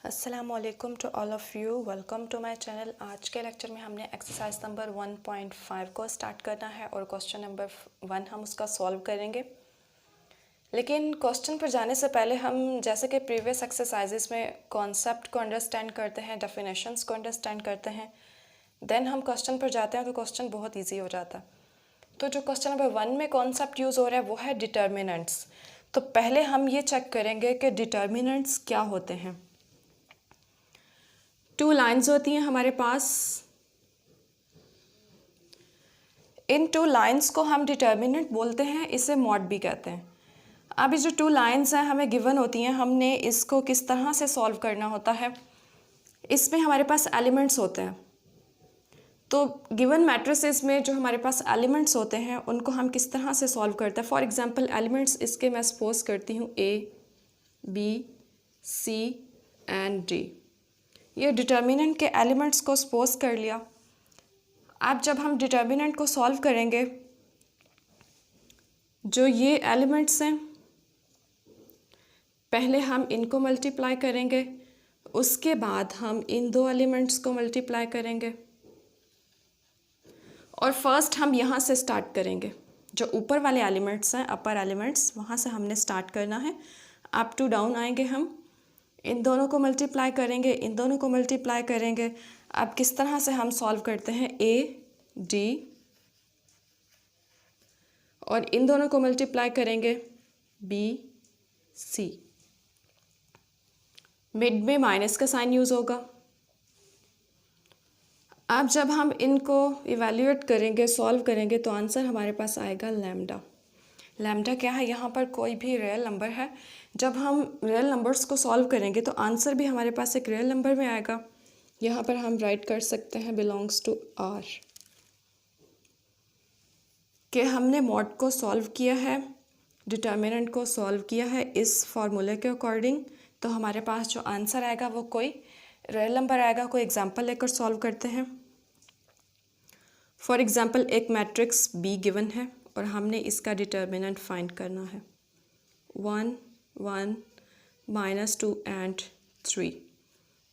अस्सलामुअलैकुम to all of you, welcome to my channel. आज के लेक्चर में हमने एक्सरसाइज नंबर 1.5 को स्टार्ट करना है और क्वेश्चन नंबर 1 हम उसका सॉल्व करेंगे। लेकिन क्वेश्चन पर जाने से पहले हम जैसे कि प्रीवियस एक्सरसाइजेस में कॉन्सेप्ट को अंडरस्टैंड करते हैं, डेफिनेशंस को अंडरस्टैंड करते हैं, देन हम क्वेश्चन पर जाते हैं तो क्वेश्चन बहुत ईजी हो जाता है। तो जो क्वेश्चन नंबर 1 में कॉन्सेप्ट यूज़ हो रहा है वो है डिटर्मिनेंट्स। तो पहले हम ये चेक करेंगे कि डिटर्मिनेंट्स क्या होते हैं। टू लाइंस होती हैं हमारे पास, इन टू लाइंस को हम डिटर्मिनेंट बोलते हैं, इसे मॉड भी कहते हैं। अब ये जो टू लाइंस हैं हमें गिवन होती हैं, हमने इसको किस तरह से सॉल्व करना होता है। इसमें हमारे पास एलिमेंट्स होते हैं, तो गिवन मैट्रिसेस में जो हमारे पास एलिमेंट्स होते हैं उनको हम किस तरह से सॉल्व करते हैं। फॉर एग्जांपल एलिमेंट्स इसके मैं सपोज करती हूँ ए, बी, सी एंड डी। ये डिटर्मिनेंट के एलिमेंट्स को सपोज कर लिया। अब जब हम डिटर्मिनेंट को सॉल्व करेंगे, जो ये एलिमेंट्स हैं पहले हम इनको मल्टीप्लाई करेंगे, उसके बाद हम इन दो एलिमेंट्स को मल्टीप्लाई करेंगे और फर्स्ट हम यहाँ से स्टार्ट करेंगे। जो ऊपर वाले एलिमेंट्स हैं, अपर एलिमेंट्स, वहाँ से हमने स्टार्ट करना है। अप टू डाउन आएंगे, हम इन दोनों को मल्टीप्लाई करेंगे, इन दोनों को मल्टीप्लाई करेंगे। अब किस तरह से हम सॉल्व करते हैं, ए डी और इन दोनों को मल्टीप्लाई करेंगे बी सी। मिड में माइनस का साइन यूज़ होगा। अब जब हम इनको इवैल्यूएट करेंगे, सॉल्व करेंगे, तो आंसर हमारे पास आएगा लैम्डा। लैम्डा क्या है, यहाँ पर कोई भी रियल नंबर है। जब हम रियल नंबर्स को सॉल्व करेंगे तो आंसर भी हमारे पास एक रियल नंबर में आएगा। यहाँ पर हम राइट कर सकते हैं बिलोंग्स टू आर, कि हमने मॉड को सॉल्व किया है, डिटर्मिनेंट को सॉल्व किया है इस फार्मूले के अकॉर्डिंग। तो हमारे पास जो आंसर आएगा वो कोई रियल नंबर आएगा। कोई एग्जांपल लेकर सॉल्व करते हैं। फॉर एग्जांपल एक मैट्रिक्स बी गिवन है और हमने इसका डिटर्मिनेंट फाइंड करना है 1 1 -2 एंड 3।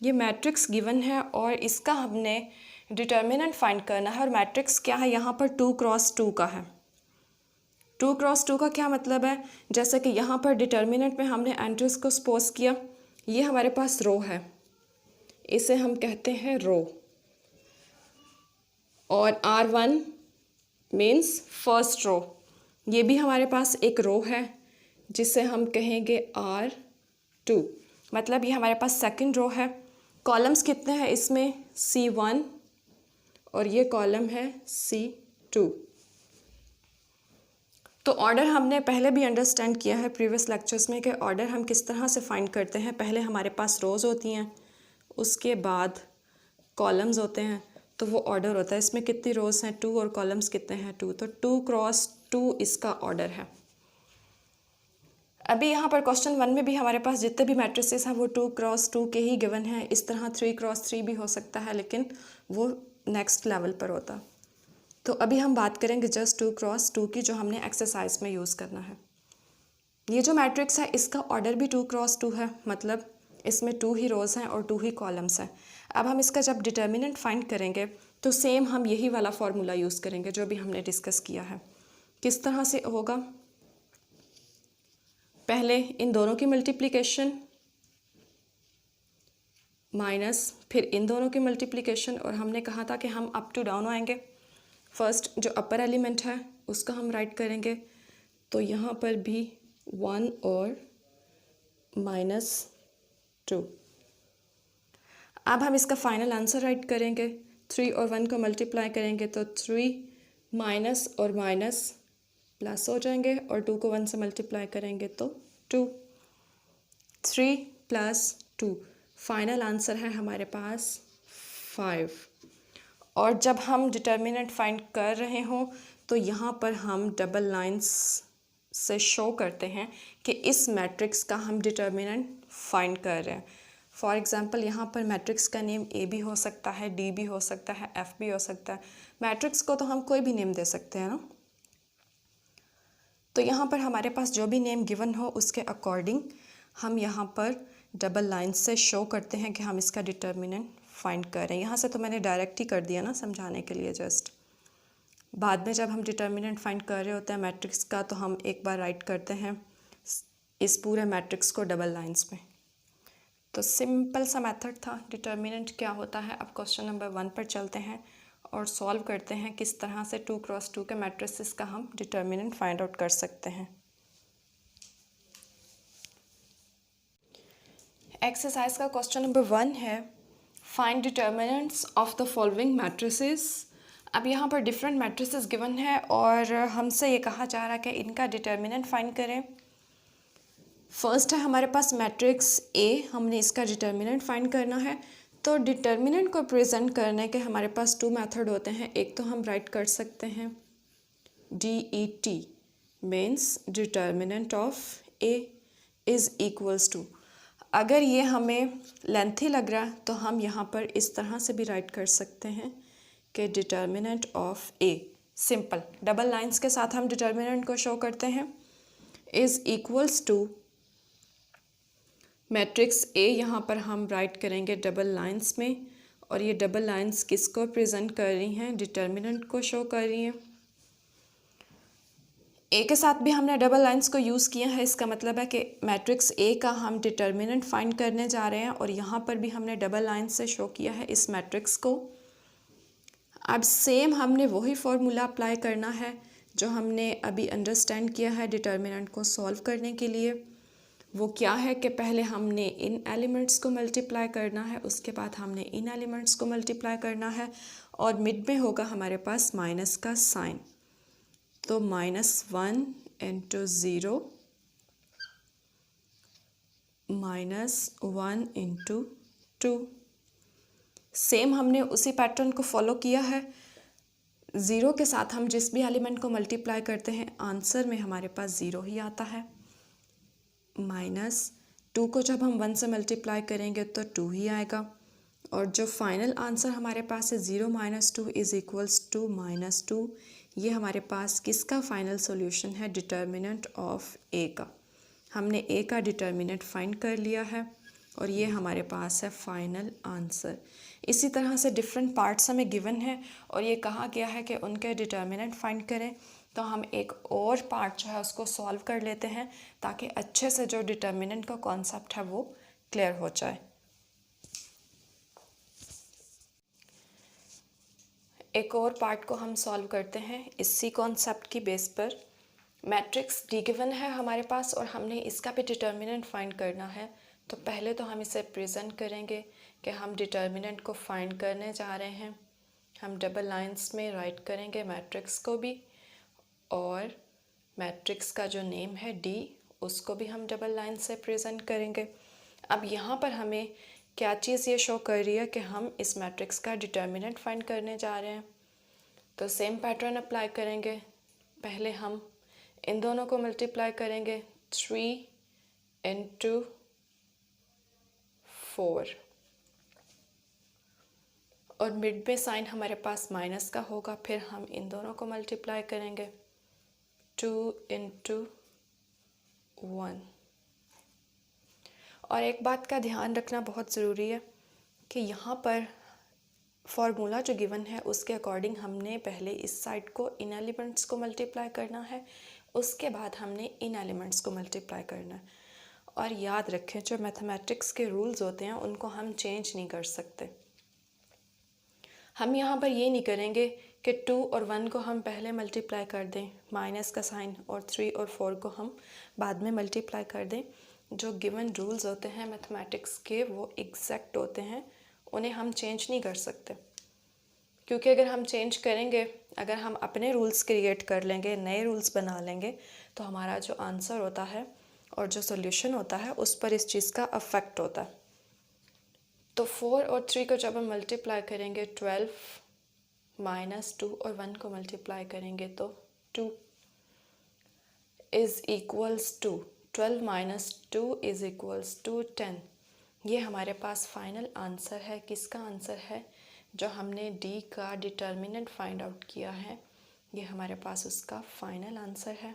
ये मैट्रिक्स गिवन है और इसका हमने डिटर्मिनेंट फाइंड करना है। और मैट्रिक्स क्या है, यहाँ पर 2 क्रॉस 2 का है। 2 क्रॉस 2 का क्या मतलब है, जैसे कि यहाँ पर डिटर्मिनेंट में हमने एंट्रीज को सपोज किया, ये हमारे पास रो है, इसे हम कहते हैं रो। और R1 मीन्स फर्स्ट रो, ये भी हमारे पास एक रो है जिसे हम कहेंगे R2, मतलब ये हमारे पास सेकंड रो है। कॉलम्स कितने हैं इसमें, C1 और ये कॉलम है C2। तो ऑर्डर हमने पहले भी अंडरस्टैंड किया है प्रीवियस लेक्चर्स में कि ऑर्डर हम किस तरह से फाइंड करते हैं। पहले हमारे पास रोज़ होती हैं, उसके बाद कॉलम्स होते हैं, तो वो ऑर्डर होता है। इसमें कितनी रोज़ हैं, 2, और कॉलम्स कितने हैं, 2। तो 2 क्रॉस 2 इसका ऑर्डर है। अभी यहाँ पर क्वेश्चन 1 में भी हमारे पास जितने भी मैट्रिसेस हैं वो 2 क्रॉस 2 के ही गिवन हैं। इस तरह 3 क्रॉस 3 भी हो सकता है, लेकिन वो नेक्स्ट लेवल पर होता। तो अभी हम बात करेंगे जस्ट 2 क्रॉस 2 की, जो हमने एक्सरसाइज में यूज़ करना है। ये जो मैट्रिक्स है इसका ऑर्डर भी 2 क्रॉस 2 है, मतलब इसमें 2 ही रोज़ हैं और 2 ही कॉलम्स हैं। अब हम इसका जब डिटर्मिनेंट फाइंड करेंगे तो सेम हम यही वाला फार्मूला यूज़ करेंगे जो भी हमने डिस्कस किया है। किस तरह से होगा, पहले इन दोनों की मल्टीप्लिकेशन माइनस फिर इन दोनों की मल्टीप्लिकेशन, और हमने कहा था कि हम अप टू डाउन आएंगे। फर्स्ट जो अपर एलिमेंट है उसका हम राइट करेंगे, तो यहाँ पर भी 1 और -2। अब हम इसका फाइनल आंसर राइट करेंगे, 3 और 1 को मल्टीप्लाई करेंगे तो 3 माइनस और माइनस प्लस हो जाएंगे, और 2 को 1 से मल्टीप्लाई करेंगे तो 2। 3 + 2, फाइनल आंसर है हमारे पास 5। और जब हम डिटर्मिनेंट फाइंड कर रहे हों तो यहाँ पर हम डबल लाइंस से शो करते हैं कि इस मैट्रिक्स का हम डिटर्मिनेंट फाइंड कर रहे हैं। फॉर एग्जांपल यहाँ पर मैट्रिक्स का नेम ए भी हो सकता है, डी भी हो सकता है, एफ भी हो सकता है। मैट्रिक्स को तो हम कोई भी नेम दे सकते हैं ना। तो यहाँ पर हमारे पास जो भी नेम गिवन हो उसके अकॉर्डिंग हम यहाँ पर डबल लाइन से शो करते हैं कि हम इसका डिटर्मिनेंट फाइंड कर रहे हैं। यहाँ से तो मैंने डायरेक्ट ही कर दिया ना समझाने के लिए जस्ट। बाद में जब हम डिटर्मिनेंट फाइंड कर रहे होते हैं मैट्रिक्स का तो हम एक बार राइट करते हैं इस पूरे मैट्रिक्स को डबल लाइंस में। तो सिंपल सा मेथड था। डिटर्मिनेंट क्या होता है, अब क्वेश्चन नंबर 1 पर चलते हैं और सॉल्व करते हैं किस तरह से 2x2 के मैट्रिसेस का हम डिटर्मिनेंट फाइंड आउट कर सकते हैं। एक्सरसाइज का क्वेश्चन नंबर 1 है find determinants of the following matrices. अब यहाँ पर डिफरेंट मैट्रिसेस गिवन है और हमसे ये कहा जा रहा है कि इनका डिटर्मिनेंट फाइंड करें। फर्स्ट है हमारे पास मैट्रिक्स ए, हमने इसका डिटर्मिनेंट फाइंड करना है। तो डिटर्मिनेंट को प्रेजेंट करने के हमारे पास 2 मेथड होते हैं। एक तो हम राइट कर सकते हैं DET means determinant of A is equals to, अगर ये हमें लेंथी लग रहा है तो हम यहाँ पर इस तरह से भी राइट कर सकते हैं कि determinant of A, simple double lines के साथ हम डिटर्मिनेंट को शो करते हैं, is equals to matrix A. यहाँ पर हम राइट करेंगे डबल लाइंस में और ये डबल लाइंस किसको प्रेजेंट कर रही हैं, डिटर्मिनेंट को शो कर रही हैं। ए के साथ भी हमने डबल लाइंस को यूज़ किया है, इसका मतलब है कि मैट्रिक्स ए का हम डिटर्मिनेंट फाइंड करने जा रहे हैं और यहाँ पर भी हमने डबल लाइन से शो किया है इस मैट्रिक्स को। अब सेम हमने वही फॉर्मूला अप्लाई करना है जो हमने अभी अंडरस्टैंड किया है डिटर्मिनेंट को सॉल्व करने के लिए। वो क्या है कि पहले हमने इन एलिमेंट्स को मल्टीप्लाई करना है, उसके बाद हमने इन एलिमेंट्स को मल्टीप्लाई करना है और मिड में होगा हमारे पास माइनस का साइन। तो -1 × 0 -1 × 2। सेम हमने उसी पैटर्न को फॉलो किया है। 0 के साथ हम जिस भी एलिमेंट को मल्टीप्लाई करते हैं आंसर में हमारे पास 0 ही आता है। -2 को जब हम 1 से मल्टीप्लाई करेंगे तो 2 ही आएगा और जो फाइनल आंसर हमारे पास है 0 - 2 इज़ इक्वल्स टू -2। ये हमारे पास किसका फाइनल सॉल्यूशन है, डिटर्मिनेंट ऑफ ए का। हमने ए का डिटर्मिनेंट फाइंड कर लिया है और ये हमारे पास है फाइनल आंसर। इसी तरह से डिफरेंट पार्ट्स हमें गिवन है और ये कहा गया है कि उनके डिटर्मिनेंट फाइंड करें। तो हम एक और पार्ट जो है उसको सॉल्व कर लेते हैं ताकि अच्छे से जो डिटर्मिनेंट का कॉन्सेप्ट है वो क्लियर हो जाए। एक और पार्ट को हम सॉल्व करते हैं इसी कॉन्सेप्ट की बेस पर। मैट्रिक्स डी गिवन है हमारे पास और हमने इसका भी डिटर्मिनेंट फाइंड करना है। तो पहले तो हम इसे प्रेजेंट करेंगे कि हम डिटर्मिनेंट को फाइंड करने जा रहे हैं। हम डबल लाइंस में राइट करेंगे मैट्रिक्स को भी और मैट्रिक्स का जो नेम है डी उसको भी हम डबल लाइन से प्रेजेंट करेंगे। अब यहाँ पर हमें क्या चीज़ ये शो कर रही है कि हम इस मैट्रिक्स का डिटर्मिनेंट फाइंड करने जा रहे हैं। तो सेम पैटर्न अप्लाई करेंगे। पहले हम इन दोनों को मल्टीप्लाई करेंगे 3 × 4 और मिड में साइन हमारे पास माइनस का होगा। फिर हम इन दोनों को मल्टीप्लाई करेंगे 2 × 1। और एक बात का ध्यान रखना बहुत ज़रूरी है कि यहाँ पर फॉर्मूला जो गिवन है उसके अकॉर्डिंग हमने पहले इस साइड को इन एलिमेंट्स को मल्टीप्लाई करना है, उसके बाद हमने इन एलिमेंट्स को मल्टीप्लाई करना है। और याद रखें जो मैथमेटिक्स के रूल्स होते हैं उनको हम चेंज नहीं कर सकते। हम यहाँ पर ये नहीं करेंगे कि 2 और 1 को हम पहले मल्टीप्लाई कर दें माइनस का साइन और 3 और 4 को हम बाद में मल्टीप्लाई कर दें। जो गिवन रूल्स होते हैं मैथमेटिक्स के वो एग्जैक्ट होते हैं, उन्हें हम चेंज नहीं कर सकते। क्योंकि अगर हम चेंज करेंगे, अगर हम अपने रूल्स क्रिएट कर लेंगे, नए रूल्स बना लेंगे तो हमारा जो आंसर होता है और जो सॉल्यूशन होता है उस पर इस चीज़ का अफेक्ट होता है। तो 4 और 3 को जब हम मल्टीप्लाई करेंगे 12 - 2 और 1 को मल्टीप्लाई करेंगे तो 2 is equals to 12 - 2 is equals to 10। ये हमारे पास फाइनल आंसर है। किसका आंसर है? जो हमने डी का डिटर्मिनेंट फाइंड आउट किया है, ये हमारे पास उसका फाइनल आंसर है।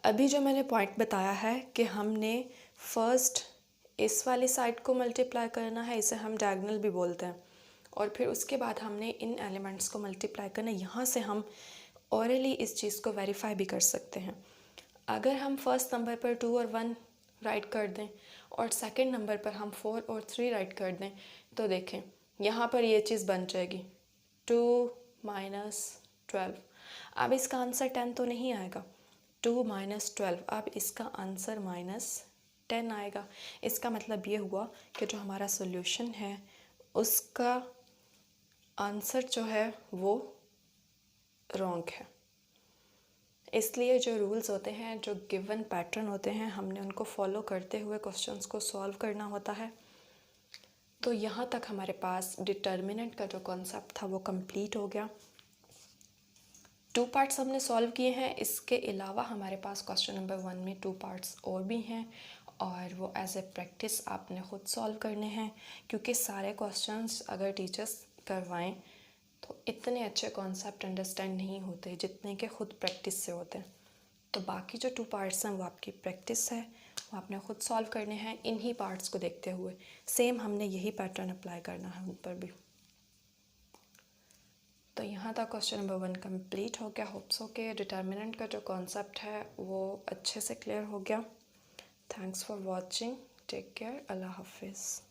अभी जो मैंने पॉइंट बताया है कि हमने फर्स्ट इस वाली साइड को मल्टीप्लाई करना है, इसे हम डायगोनल भी बोलते हैं, और फिर उसके बाद हमने इन एलिमेंट्स को मल्टीप्लाई करना है। यहाँ से हम ऑरली इस चीज़ को वेरीफाई भी कर सकते हैं। अगर हम फर्स्ट नंबर पर 2 और 1 राइट कर दें और सेकंड नंबर पर हम 4 और 3 राइट कर दें, तो देखें यहाँ पर ये चीज़ बन जाएगी 2 माइनस 12। अब इसका आंसर 10 तो नहीं आएगा, 2 माइनस 12, अब इसका आंसर -10 आएगा। इसका मतलब ये हुआ कि जो हमारा सोल्यूशन है उसका आंसर जो है वो रॉन्ग है। इसलिए जो रूल्स होते हैं, जो गिवन पैटर्न होते हैं, हमने उनको फॉलो करते हुए क्वेश्चंस को सॉल्व करना होता है। तो यहाँ तक हमारे पास डिटर्मिनेंट का जो कॉन्सेप्ट था वो कंप्लीट हो गया। 2 पार्ट्स हमने सॉल्व किए हैं। इसके अलावा हमारे पास क्वेश्चन नंबर 1 में 2 पार्ट्स और भी हैं, और वो एज ए प्रैक्टिस आपने ख़ुद सॉल्व करने हैं, क्योंकि सारे क्वेश्चंस अगर टीचर्स करवाएं तो इतने अच्छे कॉन्सेप्ट अंडरस्टैंड नहीं होते जितने के ख़ुद प्रैक्टिस से होते हैं। तो बाकी जो 2 पार्ट्स हैं वो आपकी प्रैक्टिस है, वो आपने ख़ुद सॉल्व करने हैं। इन्हीं पार्ट्स को देखते हुए सेम हमने यही पैटर्न अप्लाई करना है उन पर भी। तो यहाँ तक क्वेश्चन नंबर 1 कंप्लीट हो गया। होप्स हो के डिटर्मिनेंट का जो कॉन्सेप्ट है वो अच्छे से क्लियर हो गया। Thanks for watching, take care, अल्लाह हाफिज़।